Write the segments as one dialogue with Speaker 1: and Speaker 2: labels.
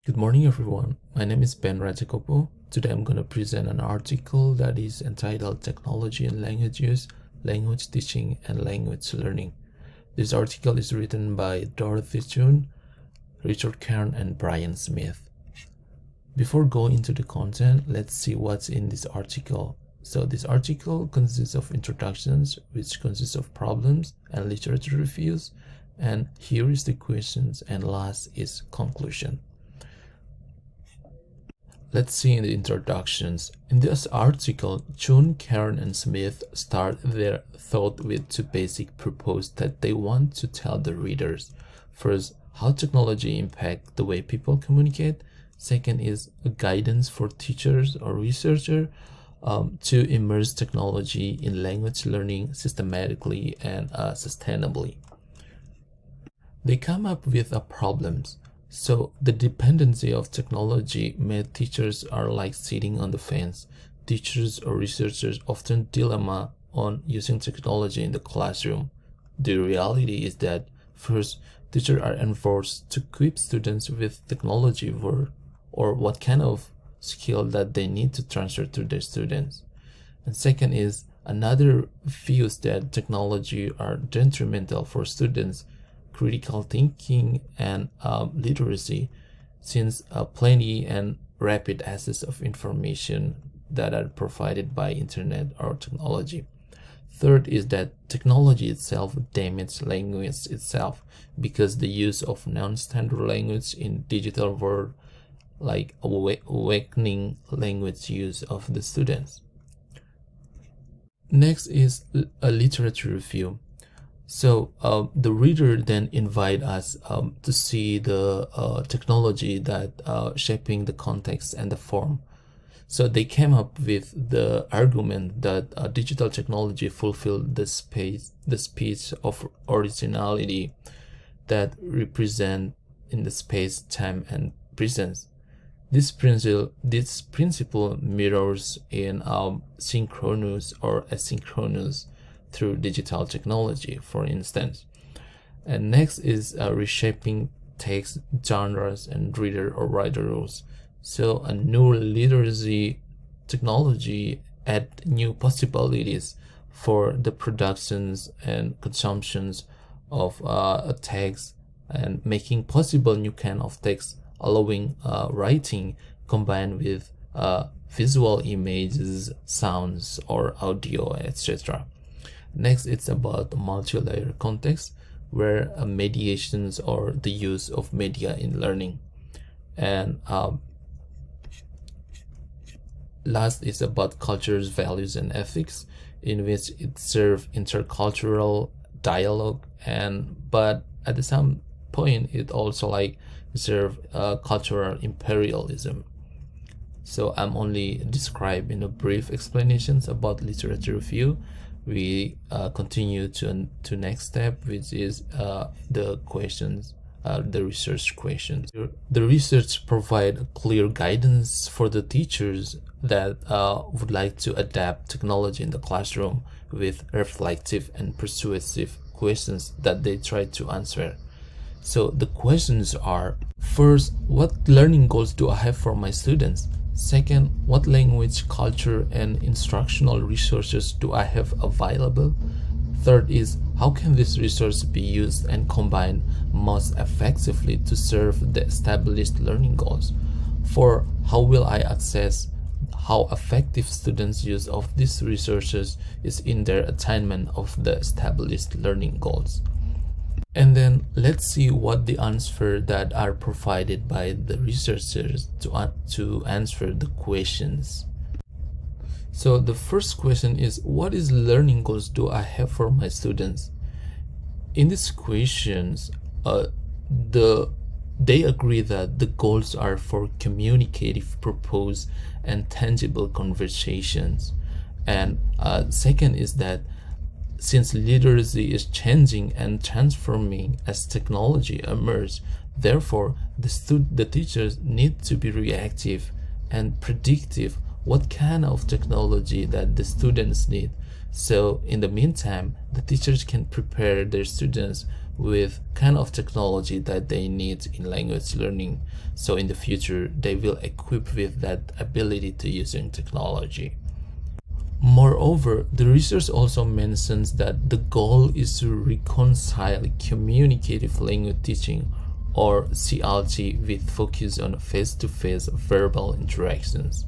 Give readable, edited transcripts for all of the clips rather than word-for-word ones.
Speaker 1: Good morning, everyone. My name is Ben Rajakopo. Today I'm going to present an article that is entitled Technology and Language Use, Language Teaching, and Language Learning. This article is written by Dorothy Chun, Richard Kern, and Brian Smith. Before going into the content, let's see what's in this article. So this article consists of introductions, which consists of problems and literature reviews, and here is the questions, and last is conclusion. Let's see in the introductions. In this article, Chun, Kern, and Smith start their thought with two basic purposes that they want to tell the readers. First, how technology impacts the way people communicate. Second is a guidance for teachers or researchers to immerse technology in language learning systematically and sustainably. They come up with problems. So the dependency of technology made teachers are like sitting on the fence. Teachers or researchers often dilemma on using technology in the classroom. The reality is that first, teachers are enforced to equip students with technology or what kind of skill that they need to transfer to their students. And second is another views that technology are detrimental for students' critical thinking and literacy, since plenty and rapid access of information that are provided by internet or technology. Third is that technology itself damages language itself, because the use of non-standard language in digital world like awakening language use of the students. Next is a literature review. So the reader then invite us to see the technology that shaping the context and the form. So they came up with the argument that digital technology fulfilled the speech of originality that represent in the space, time, and presence. This principle mirrors in synchronous or asynchronous through digital technology, for instance. And next is reshaping text, genres, and reader or writer rules. So a new literacy technology add new possibilities for the productions and consumptions of a text, and making possible new kind of text, allowing writing combined with visual images, sounds, or audio, etc. Next, it's about multi-layer context, where mediations or the use of media in learning. And last is about cultures, values, and ethics, in which it serves intercultural dialogue, but at the same point it also like serve cultural imperialism. So I'm only describing a brief explanations about literature review. We continue to next step, which is the questions, the research questions. The research provide clear guidance for the teachers that would like to adapt technology in the classroom, with reflective and persuasive questions that they try to answer. So the questions are: first, what learning goals do I have for my students? Second, what language, culture, and instructional resources do I have available? Third is, how can this resource be used and combined most effectively to serve the established learning goals? Four, how will I assess how effective students' use of these resources is in their attainment of the established learning goals? And then let's see what the answers that are provided by the researchers to answer the questions. So the first question is, what is learning goals do I have for my students? In these questions, they agree that the goals are for communicative purpose and tangible conversations. And second is that since literacy is changing and transforming as technology emerges, therefore the teachers need to be reactive and predictive what kind of technology that the students need. So in the meantime, the teachers can prepare their students with kind of technology that they need in language learning. So in the future, they will equip with that ability to using technology. Moreover, the research also mentions that the goal is to reconcile communicative language teaching, or CLT, with focus on face-to-face verbal interactions.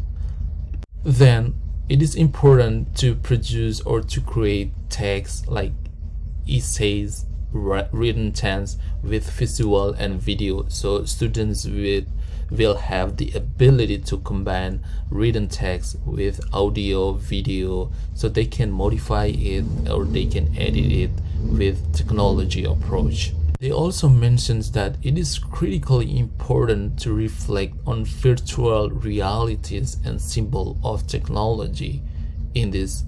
Speaker 1: Then it is important to produce or to create text like essays, written text with visual and video, so students will have the ability to combine written text with audio, video, so they can modify it or they can edit it with technology approach. They also mentions that it is critically important to reflect on virtual realities and symbol of technology in this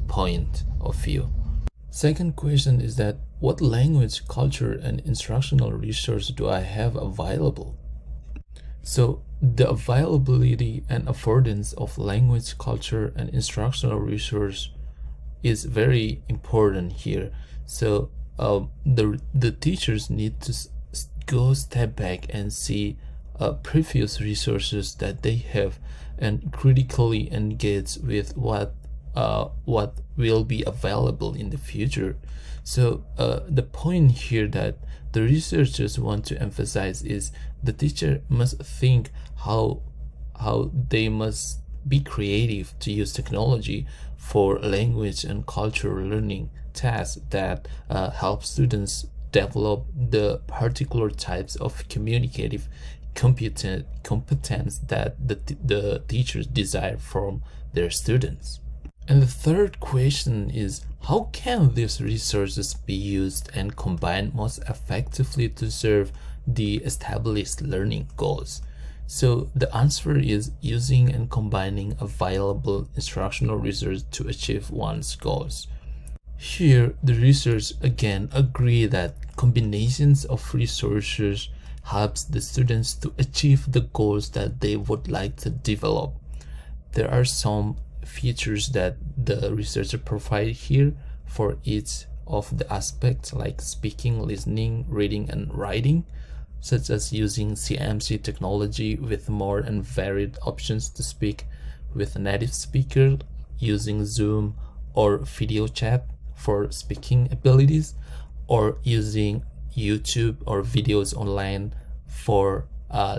Speaker 1: point of view. Second question is that what language, culture, and instructional resource do I have available? So the availability and affordance of language, culture, and instructional resource is very important here. So the teachers need to go step back and see previous resources that they have and critically engage with what will be available in the future. So the point here that the researchers want to emphasize is the teacher must think how they must be creative to use technology for language and cultural learning tasks that help students develop the particular types of communicative competence that the teachers desire from their students. And the third question is, how can these resources be used and combined most effectively to serve the established learning goals? So the answer is using and combining available instructional resources to achieve one's goals. Here, the researchers again agree that combinations of resources helps the students to achieve the goals that they would like to develop. There are some features that the researcher provide here for each of the aspects, like speaking, listening, reading, and writing, such as using CMC technology with more and varied options to speak with a native speaker, using Zoom or video chat for speaking abilities, or using YouTube or videos online for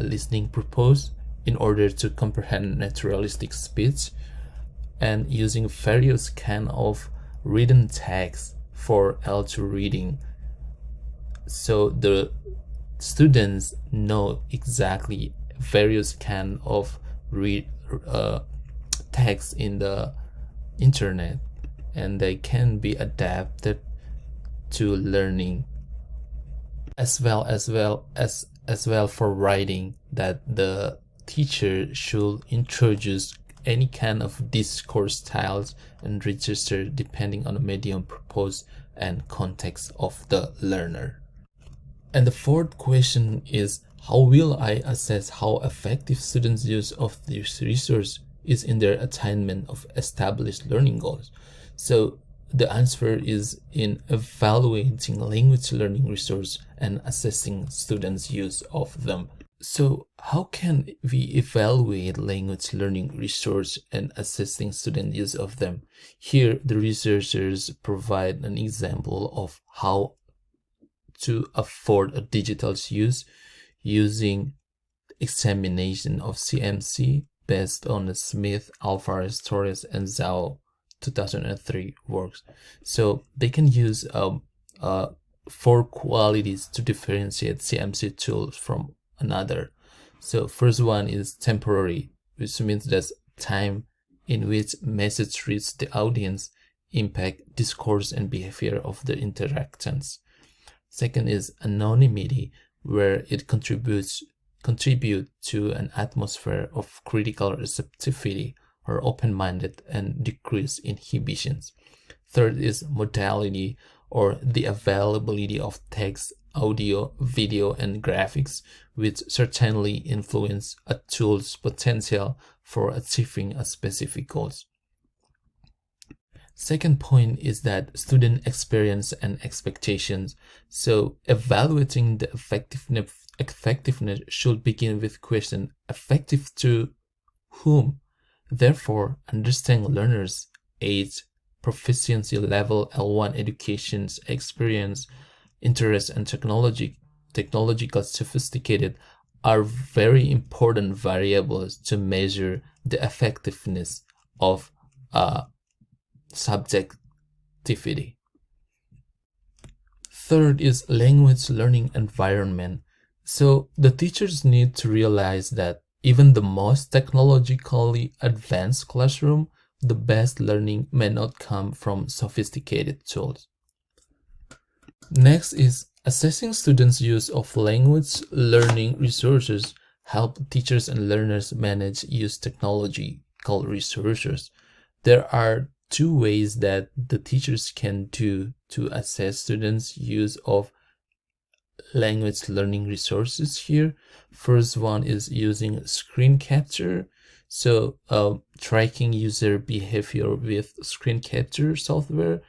Speaker 1: listening purpose in order to comprehend naturalistic speech, and using various kind of written text for L2 reading, so the students know exactly various kind of text in the internet, and they can be adapted to learning, as well for writing, that the teacher should introduce any kind of discourse styles and register depending on the medium proposed and context of the learner. And the fourth question is, how will I assess how effective students' use of this resource is in their attainment of established learning goals? So the answer is in evaluating language learning resource and assessing students' use of them. So how can we evaluate language learning resource and assessing student use of them? Here, the researchers provide an example of how to afford a digital use using examination of CMC based on the Smith, Alvarez, Torres, and Zhao 2003 works. So they can use 4 qualities to differentiate CMC tools from another. So first one is temporary, which means that's time in which message reaches the audience, impact discourse and behavior of the interactions. Second is anonymity, where it contribute to an atmosphere of critical receptivity or open-minded and decrease inhibitions. Third is modality, or the availability of text, audio, video, and graphics, which certainly influence a tool's potential for achieving a specific goals. Second point is that student experience and expectations. So evaluating the effectiveness should begin with question effective to whom. Therefore, understanding learners' age, proficiency level, L1 education's experience, interest, and technological sophisticated are very important variables to measure the effectiveness of subjectivity. Third is language learning environment. So the teachers need to realize that even the most technologically advanced classroom, the best learning may not come from sophisticated tools. Next is assessing students' use of language learning resources help teachers and learners manage use technological resources. There are two ways that the teachers can do to assess students' use of language learning resources here. First one is using screen capture. So tracking user behavior with screen capture software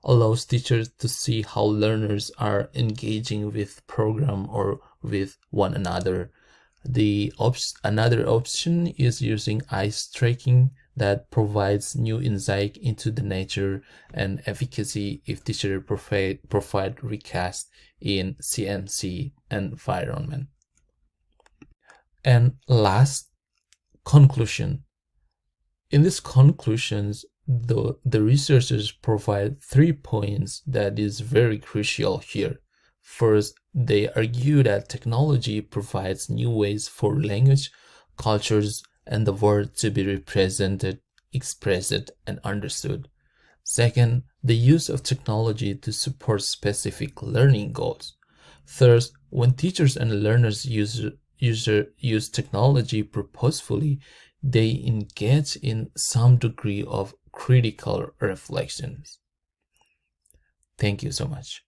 Speaker 1: allows teachers to see how learners are engaging with program or with one another. Another option is using eyes tracking that provides new insight into the nature and efficacy if teacher provide recast in CMC environment. And last, conclusion. In these conclusions, the researchers provide 3 points that is very crucial here. First, they argue that technology provides new ways for language, cultures, and the world to be represented, expressed, and understood. Second, the use of technology to support specific learning goals. Third, when teachers and learners use technology purposefully, they engage in some degree of critical reflections. Thank you so much.